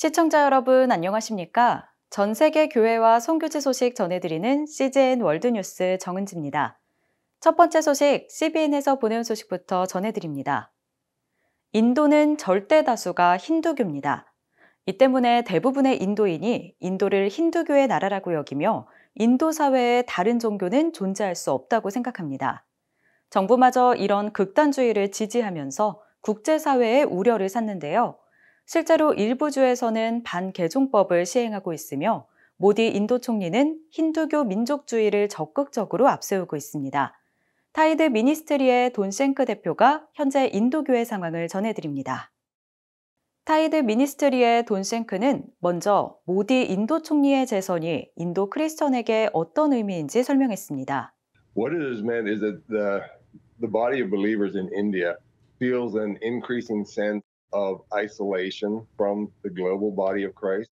시청자 여러분 안녕하십니까? 전 세계 교회와 선교지 소식 전해드리는 CGN 월드뉴스 정은지입니다. 첫 번째 소식, CBN에서 보내온 소식부터 전해드립니다. 인도는 절대 다수가 힌두교입니다. 이 때문에 대부분의 인도인이 인도를 힌두교의 나라라고 여기며 인도 사회에 다른 종교는 존재할 수 없다고 생각합니다. 정부마저 이런 극단주의를 지지하면서 국제사회의 우려를 샀는데요. 실제로 일부 주에서는 반개종법을 시행하고 있으며 모디 인도 총리는 힌두교 민족주의를 적극적으로 앞세우고 있습니다. 타이드 미니스트리의 돈 쉔크 대표가 현재 인도교의 상황을 전해드립니다. 타이드 미니스트리의 돈 쉔크는 먼저 모디 인도 총리의 재선이 인도 크리스천에게 어떤 의미인지 설명했습니다. What it has meant is that the body of believers in India feels an increasing sense of isolation from the global body of Christ.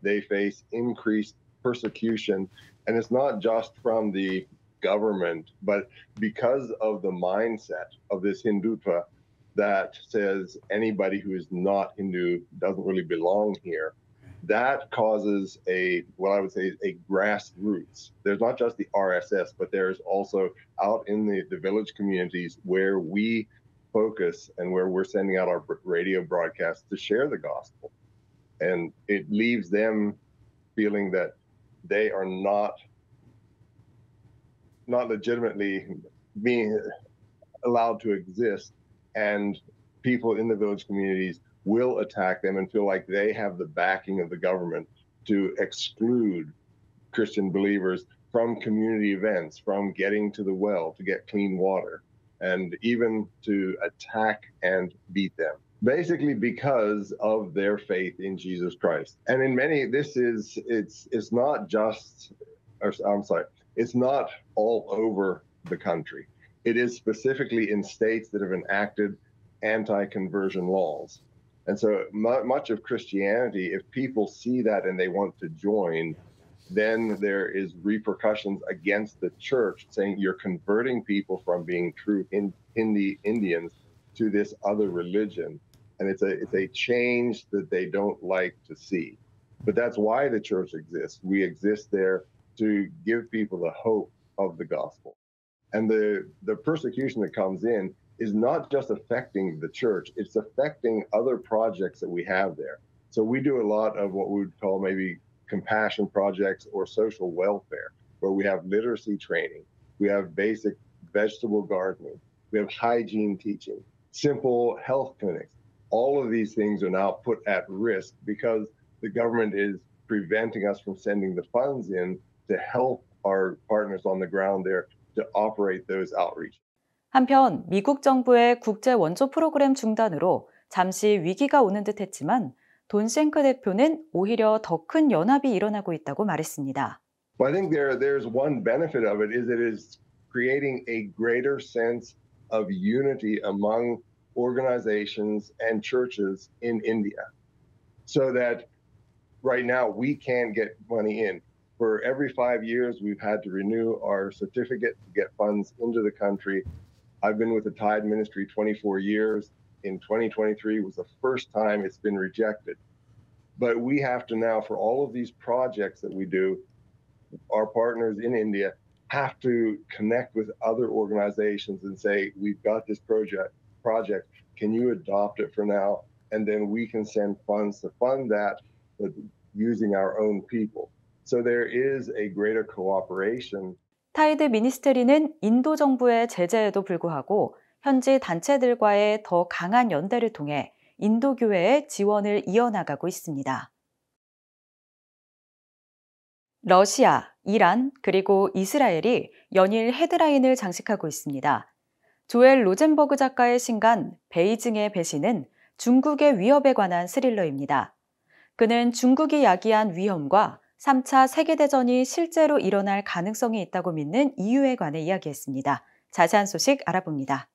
They face increased persecution, and it's not just from the government, but because of the mindset of this Hindutva that says anybody who is not Hindu doesn't really belong here. That causes what I would say, a grassroots. There's not just the RSS, but there's also out in the village communities where we focus and where we're sending out our radio broadcasts to share the gospel. And it leaves them feeling that they are not legitimately being allowed to exist, and people in the village communities will attack them and feel like they have the backing of the government to exclude Christian believers from community events, from getting to the well to get clean water, and even to attack and beat them. Basically because of their faith in Jesus Christ. And in many, it's not just, or I'm sorry, it's not all over the country. It is specifically in states that have enacted anti-conversion laws. And so much of Christianity, if people see that and they want to join, then there is repercussions against the church saying you're converting people from being true Hindi Indians to this other religion. And it's a change that they don't like to see. But that's why the church exists. We exist there to give people the hope of the gospel. And the persecution that comes in is not just affecting the church, it's affecting other projects that we have there. So we do a lot of what we would call maybe compassion projects or social welfare, where we have literacy training, we have basic vegetable gardening, we have hygiene teaching, simple health clinics. All of these things are now put at risk because the government is preventing us from sending the funds in to help our partners on the ground there to operate those outreach. 한편 미국 정부의 국제 원조 프로그램 중단으로 잠시 위기가 오는 듯 했지만 돈 쉔크 대표는 오히려 더 큰 연합이 일어나고 있다고 말했습니다. Well, I think there's one benefit of it is it is creating a greater sense of unity among organizations and churches in India. So that right now we can get money in. For every 5 years, we've had to renew our certificate to get funds into the country. I've been with the Tide Ministry 24 years. In 2023 was the first time it's been rejected. But we have to now, for all of these projects that we do, our partners in India have to connect with other organizations and say, we've got this project, can you adopt it for now? And then we can send funds to fund that using our own people. So there is a greater cooperation. 타이드 미니스트리는 인도 정부의 제재에도 불구하고 현지 단체들과의 더 강한 연대를 통해 인도 교회의 지원을 이어나가고 있습니다. 러시아, 이란, 그리고 이스라엘이 연일 헤드라인을 장식하고 있습니다. 조엘 로젠버그 작가의 신간 베이징의 배신은 중국의 위협에 관한 스릴러입니다. 그는 중국이 야기한 위험과 3차 세계대전이 실제로 일어날 가능성이 있다고 믿는 이유에 관해 이야기했습니다. 자세한 소식 알아봅니다.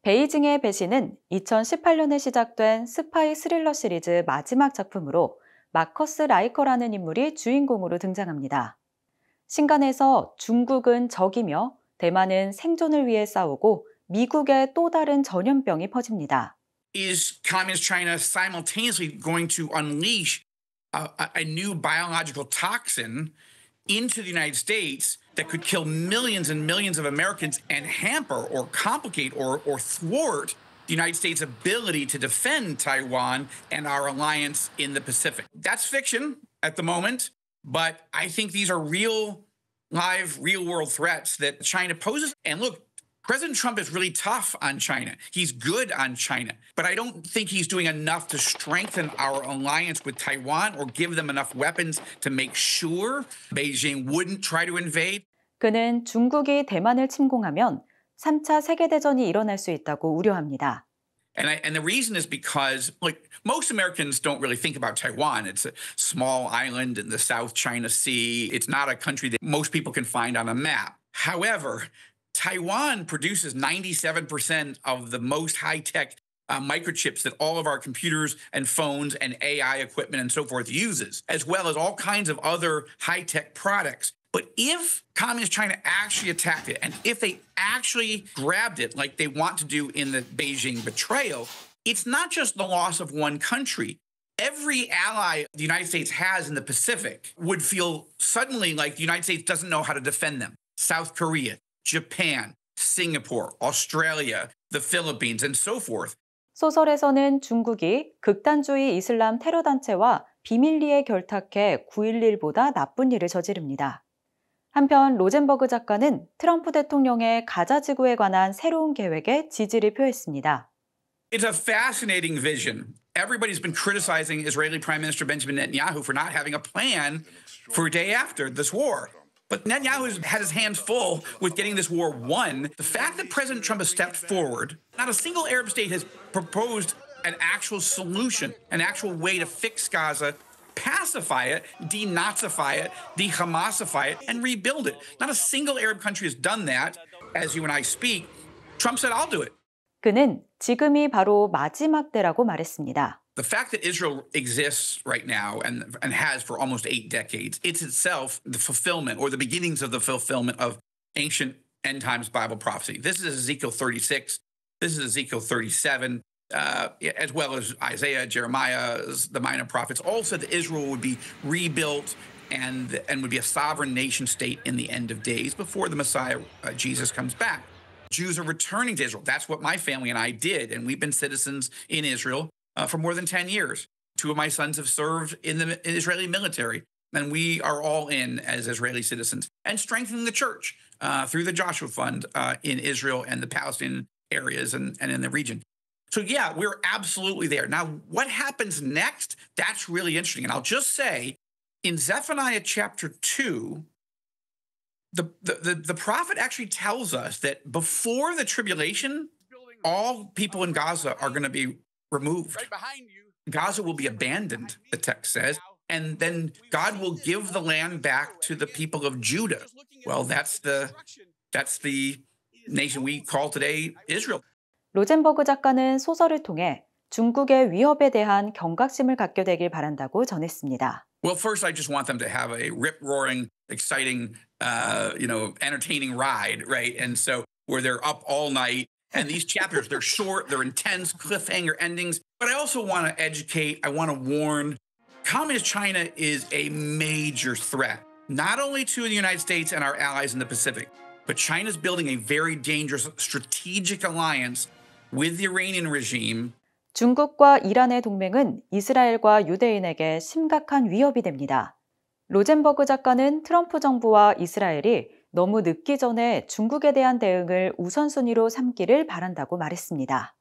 베이징의 배신은 2018년에 시작된 스파이 스릴러 시리즈 마지막 작품으로 마커스 라이커라는 인물이 주인공으로 등장합니다. 신간에서 중국은 적이며 대만은 생존을 위해 싸우고 미국의 또 다른 전염병이 퍼집니다. is Communist China simultaneously going to unleash a new biological toxin into the United States that could kill millions and millions of Americans and hamper or complicate or thwart the United States' ability to defend Taiwan and our alliance in the Pacific? That's fiction at the moment, but I think these are real, live, real-world threats that China poses. And look, President Trump is really tough on China. He's good on China, but I don't think he's doing enough to strengthen our alliance with Taiwan or give them enough weapons to make sure Beijing wouldn't try to invade. 그는 중국이 대만을 침공하면 3차 세계대전이 일어날 수 있다고 우려합니다. And the reason is because, like, most Americans don't really think about Taiwan. It's a small island in the South China Sea. It's not a country that most people can find on a map. However, Taiwan produces 97% of the most high-tech microchips that all of our computers and phones and AI equipment and so forth uses, as well as all kinds of other high-tech products. But if Communist China actually attacked it, and if they actually grabbed it like they want to do in the Beijing betrayal, it's not just the loss of one country. Every ally the United States has in the Pacific would feel suddenly like the United States doesn't know how to defend them. South Korea, Japan, Singapore, Australia, the Philippines, and so forth. 소설에서는 중국이 극단주의 이슬람 테러 단체와 비밀리에 결탁해 9.11보다 나쁜 일을 저지릅니다. 한편 로젠버그 작가는 트럼프 대통령의 가자 지구에 관한 새로운 계획에 지지를 표했습니다. It's a fascinating vision. Everybody's been criticizing Israeli Prime Minister Benjamin Netanyahu for not having a plan for a day after this war. But Netanyahu has had his hands full with getting this war won. The fact that President Trump has stepped forward, not a single Arab state has proposed an actual solution, an actual way to fix Gaza, pacify it, denazify it, de-Hamasify it, and rebuild it. Not a single Arab country has done that. As you and I speak, Trump said, I'll do it. 그는 지금이 바로 마지막 때라고 말했습니다. The fact that Israel exists right now and has for almost 8 decades, it's itself the fulfillment or the beginnings of the fulfillment of ancient end times Bible prophecy. This is Ezekiel 36. This is Ezekiel 37, as well as Isaiah, Jeremiah, the minor prophets, all said that Israel would be rebuilt and would be a sovereign nation state in the end of days before the Messiah, Jesus, comes back. Jews are returning to Israel. That's what my family and I did, and we've been citizens in Israel for more than 10 years. 2 of my sons have served in the Israeli military, and we are all in as Israeli citizens and strengthening the church through the Joshua Fund in Israel and the Palestinian areas and in the region. So yeah, we're absolutely there. Now, what happens next? That's really interesting. And I'll just say, in Zephaniah chapter 2, the prophet actually tells us that before the tribulation, all people in Gaza are going to be removed. Gaza will be abandoned, the text says, and then God will give the land back to the people of Judah. Well, that's the nation we call today Israel. 로젠버그 작가는 소설을 통해 중국의 위협에 대한 경각심을 갖게 되길 바란다고 전했습니다. Well, first, I just want them to have a rip-roaring, exciting, entertaining ride, right? And so where they're up all night. And these chapters, they're short, they're intense, cliffhanger endings. But I also want to educate, I want to warn. Communist China is a major threat, not only to the United States and our allies in the Pacific, but China's building a very dangerous strategic alliance with the Iranian regime. 중국과 이란의 동맹은 이스라엘과 유대인에게 심각한 위협이 됩니다. 로젠버그 작가는 트럼프 정부와 이스라엘이 너무 늦기 전에 중국에 대한 대응을 우선순위로 삼기를 바란다고 말했습니다.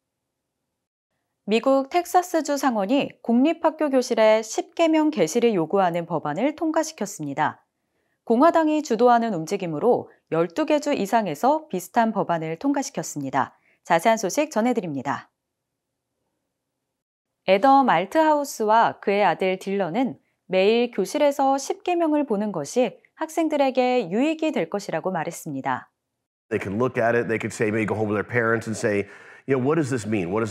미국 텍사스주 상원이 공립학교 교실에 10계명 개시를 요구하는 법안을 통과시켰습니다. 공화당이 주도하는 움직임으로 12개 주 이상에서 비슷한 법안을 통과시켰습니다. 자세한 소식 전해드립니다. 애덤 알트하우스와 그의 아들 딜런은 매일 교실에서 10계명을 보는 것이 학생들에게 유익이 될 것이라고 말했습니다. They can look at it. They could say, maybe go home with their parents and say, what does this mean? What does,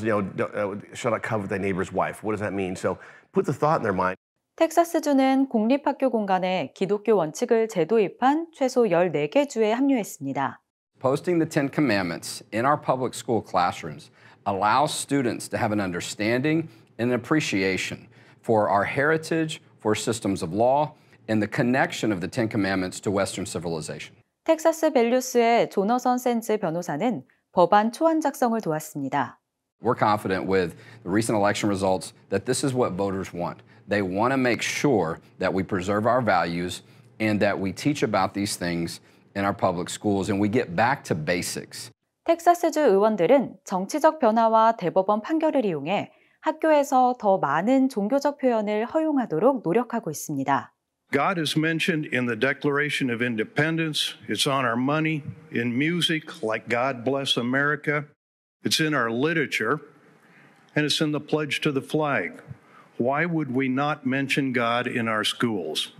shall not covet thy neighbor's wife? What does that mean? So put the thought in their mind. 텍사스주는 공립학교 공간에 기독교 원칙을 재도입한 최소 14개 주에 합류했습니다. Posting the Ten Commandments in our public school classrooms allows students to have an understanding and an appreciation for our heritage, for systems of law, and the connection of the Ten Commandments to Western civilization. 텍사스 밸류스의 조너선 샌즈 변호사는 법안 초안 작성을 도왔습니다. We're confident with the recent election results that this is what voters want. They want to make sure that we preserve our values and that we teach about these things in our public schools and we get back to basics. 텍사스주 의원들은 정치적 변화와 대법원 판결을 이용해 학교에서 더 많은 종교적 표현을 허용하도록 노력하고 있습니다. God is mentioned in the Declaration of Independence. It's on our money, in music, like God Bless America. It's in our literature, and it's in the pledge to the flag. Why would we not mention God in our schools?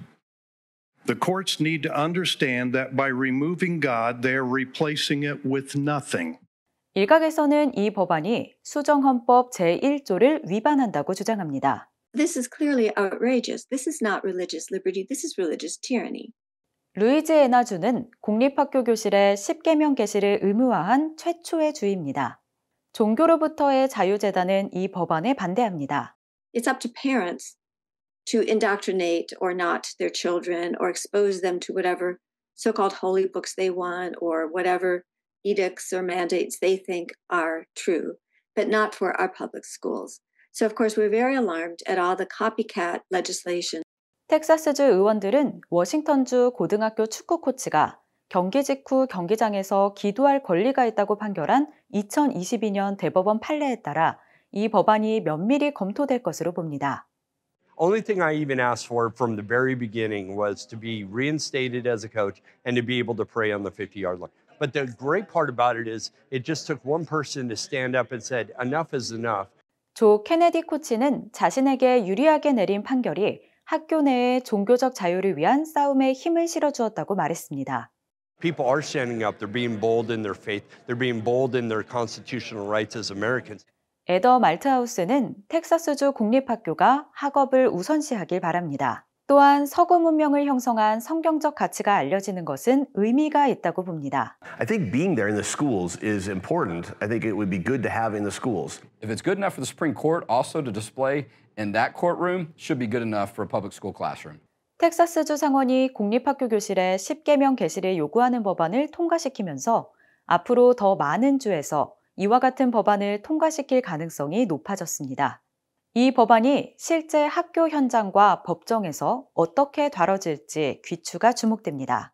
The courts need to understand that by removing God, they are replacing it with nothing. 일각에서는 이 법안이 수정헌법 제1조를 위반한다고 주장합니다. This is clearly outrageous. This is not religious liberty. This is religious tyranny. 루이지애나주는 공립학교 교실에 10계명 게시를 의무화한 최초의 주입니다. 종교로부터의 자유재단은 이 법안에 반대합니다. It's up to parents to indoctrinate or not their children or expose them to whatever so-called holy books they want or whatever edicts or mandates they think are true, but not for our public schools. So, of course, we're very alarmed at all the copycat legislation. 텍사스주 의원들은 워싱턴주 고등학교 축구 코치가 경기 직후 경기장에서 기도할 권리가 있다고 판결한 2022년 대법원 판례에 따라 이 법안이 면밀히 검토될 것으로 봅니다. Only thing I even asked for from the very beginning was to be reinstated as a coach and to be able to pray on the 50-yard line. But the great part about it is it just took one person to stand up and said, enough is enough. 조 케네디 코치는 자신에게 유리하게 내린 판결이 학교 내의 종교적 자유를 위한 싸움에 힘을 실어주었다고 말했습니다. People are standing up. They're being bold in their faith. They're being bold in their constitutional rights as Americans. 에더 말트하우스는 텍사스주 공립학교가 학업을 우선시하길 바랍니다. 또한 서구 문명을 형성한 성경적 가치가 알려지는 것은 의미가 있다고 봅니다. I think being there in the schools is important. I think it would be good to have in the schools. If it's good enough for the Supreme Court, also to display in that courtroom should be good enough for a public school classroom. 텍사스주 상원이 공립학교 교실에 10계명 게시를 요구하는 법안을 통과시키면서 앞으로 더 많은 주에서 이와 같은 법안을 통과시킬 가능성이 높아졌습니다. 이 법안이 실제 학교 현장과 법정에서 어떻게 다뤄질지 귀추가 주목됩니다.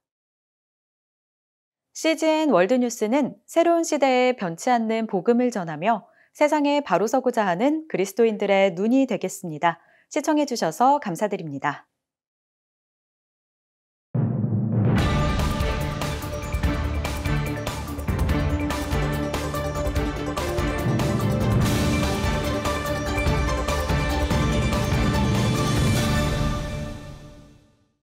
CGN 월드뉴스는 새로운 시대에 변치 않는 복음을 전하며 세상에 바로 서고자 하는 그리스도인들의 눈이 되겠습니다. 시청해 주셔서 감사드립니다.